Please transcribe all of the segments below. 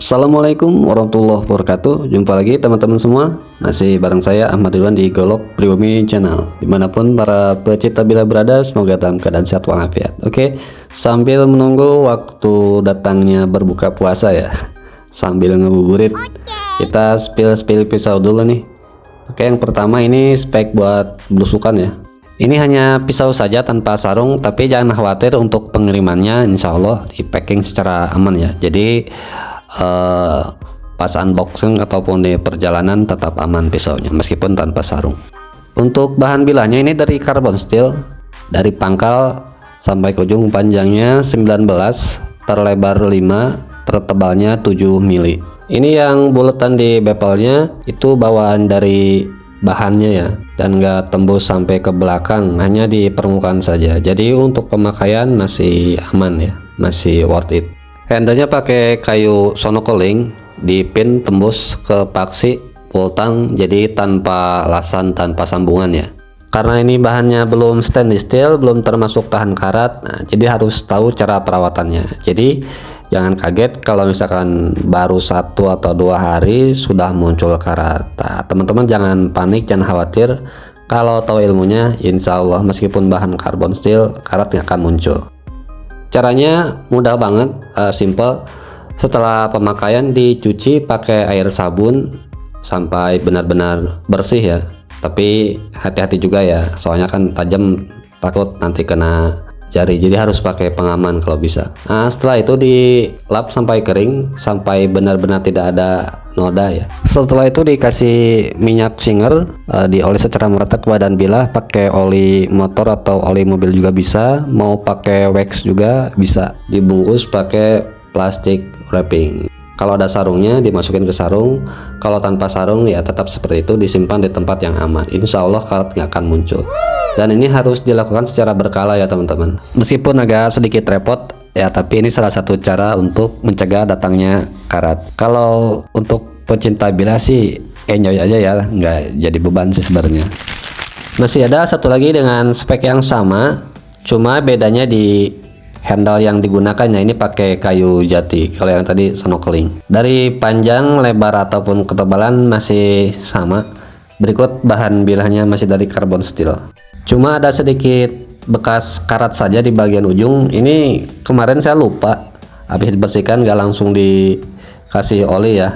Assalamualaikum warahmatullahi wabarakatuh. Jumpa lagi teman-teman semua. Masih bareng saya Ahmad Ridwan di Golok Pribumi Channel. Dimanapun para pecinta bila berada, semoga dalam keadaan sehat walafiat. Oke, sambil menunggu waktu datangnya berbuka puasa ya, sambil ngebuburit, kita spill pisau dulu nih. Oke, yang pertama ini spek buat belusukan ya. Ini hanya pisau saja tanpa sarung, tapi jangan khawatir untuk pengirimannya, insya Allah di packing secara aman ya. Jadi pas unboxing ataupun di perjalanan tetap aman pisaunya meskipun tanpa sarung. Untuk bahan bilahnya ini dari carbon steel, dari pangkal sampai ke ujung panjangnya 19, terlebar 5, tertebalnya 7 mili. Ini yang buletan di bevelnya itu bawaan dari bahannya ya, dan nggak tembus sampai ke belakang, hanya di permukaan saja. Jadi untuk pemakaian masih aman ya, masih worth it. Handlenya pakai kayu sonokeling, dipin tembus ke paksi full tang, jadi tanpa lasan, tanpa sambungan ya. Karena ini bahannya belum stainless steel, belum termasuk tahan karat, nah, jadi harus tahu cara perawatannya. Jadi jangan kaget kalau misalkan baru 1 atau 2 hari sudah muncul karat. Nah, teman-teman jangan panik, jangan khawatir. Kalau tahu ilmunya, insya Allah meskipun bahan carbon steel, karat nggak akan muncul. Caranya mudah banget, simple. Setelah pemakaian dicuci pakai air sabun sampai benar-benar bersih ya. Tapi hati-hati juga ya, soalnya kan tajam, takut nanti kena jari. Jadi harus pakai pengaman kalau bisa. Nah, setelah itu dilap sampai kering, sampai benar-benar tidak ada noda ya. Setelah itu dikasih minyak singer, dioles secara merata ke badan bilah, pakai oli motor atau oli mobil juga bisa, mau pakai wax juga bisa. Dibungkus pakai plastik wrapping. Kalau ada sarungnya dimasukin ke sarung, kalau tanpa sarung ya tetap seperti itu, disimpan di tempat yang aman. Insya Allah karat nggak akan muncul. Dan ini harus dilakukan secara berkala ya teman-teman. Meskipun agak sedikit repot ya, tapi ini salah satu cara untuk mencegah datangnya karat. Kalau untuk pecinta bila sih enjoy aja ya, nggak jadi beban sih sebenarnya. Masih ada satu lagi dengan spek yang sama, cuma bedanya di handle yang digunakannya. Ini pakai kayu jati, kalau yang tadi sonokeling. Dari panjang, lebar ataupun ketebalan masih sama. Berikut bahan bilahnya masih dari carbon steel. Cuma ada sedikit bekas karat saja di bagian ujung. Ini kemarin saya lupa, habis dibersihkan nggak langsung dikasih oli ya.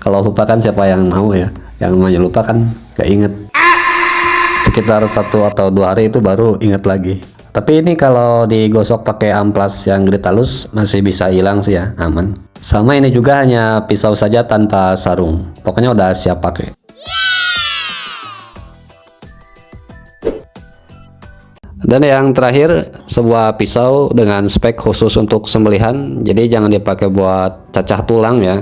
Kalau lupa kan siapa yang mau ya, yang namanya lupa kan nggak inget. Sekitar 1 atau 2 hari itu baru inget lagi. Tapi ini kalau digosok pakai amplas yang grit halus masih bisa hilang sih ya, aman. Sama ini juga hanya pisau saja tanpa sarung, pokoknya udah siap pakai. Dan yang terakhir, sebuah pisau dengan spek khusus untuk sembelihan. Jadi jangan dipakai buat cacah tulang ya,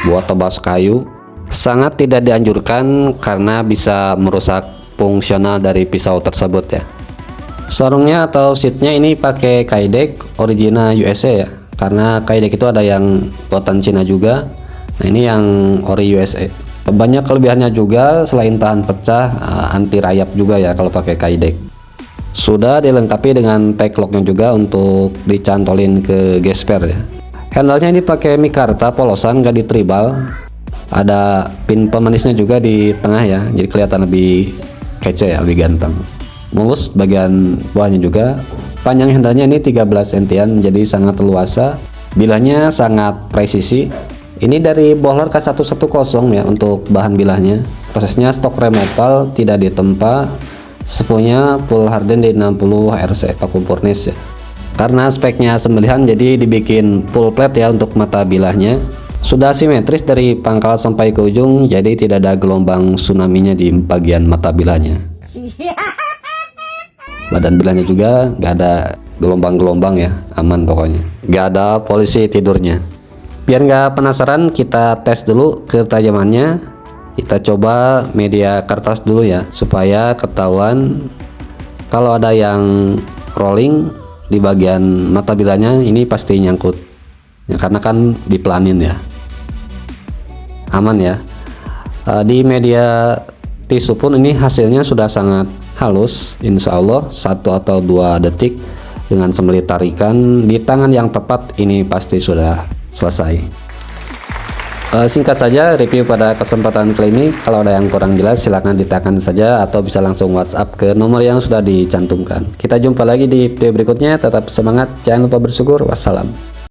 buat tebas kayu. Sangat tidak dianjurkan karena bisa merusak fungsional dari pisau tersebut ya. Sarungnya atau seatnya ini pakai Kydex original USA ya, karena Kydex itu ada yang buatan Cina juga. Nah ini yang ori USA. Banyak kelebihannya juga, selain tahan pecah, anti rayap juga ya kalau pakai Kydex. Sudah dilengkapi dengan tag locknya juga untuk dicantolin ke gesper ya. Handlenya ini pakai mikarta polosan, gak ditribal. Ada pin pemanisnya juga di tengah ya, jadi kelihatan lebih kece ya, lebih ganteng. Mulus bagian bawahnya juga. Panjang handlenya ini 13 cm, jadi sangat leluasa. Bilahnya sangat presisi. Ini dari Bohler K110 ya untuk bahan bilahnya. Prosesnya stok removal, tidak ditempa. Sepunya full harden di 60 RC paku furnace ya. Karena speknya sembelihan, jadi dibikin full plate ya untuk mata bilahnya. Sudah simetris dari pangkal sampai ke ujung, jadi tidak ada gelombang tsunami-nya di bagian mata bilahnya. Badan bilahnya juga nggak ada gelombang-gelombang ya, aman pokoknya. Nggak ada polisi tidurnya. Biar nggak penasaran, kita tes dulu ketajamannya. Kita coba media kertas dulu ya, supaya ketahuan kalau ada yang rolling di bagian mata bilahnya, ini pasti nyangkut ya, karena kan dipelanin ya. Aman ya. Di media tisu pun ini hasilnya sudah sangat halus, insya Allah 1 atau 2 detik dengan sembelit tarikan di tangan yang tepat ini pasti sudah selesai. Singkat saja review pada kesempatan kali ini. Kalau ada yang kurang jelas silahkan ditanyakan saja atau bisa langsung WhatsApp ke nomor yang sudah dicantumkan. Kita jumpa lagi di video berikutnya. Tetap semangat, jangan lupa bersyukur. Wassalam.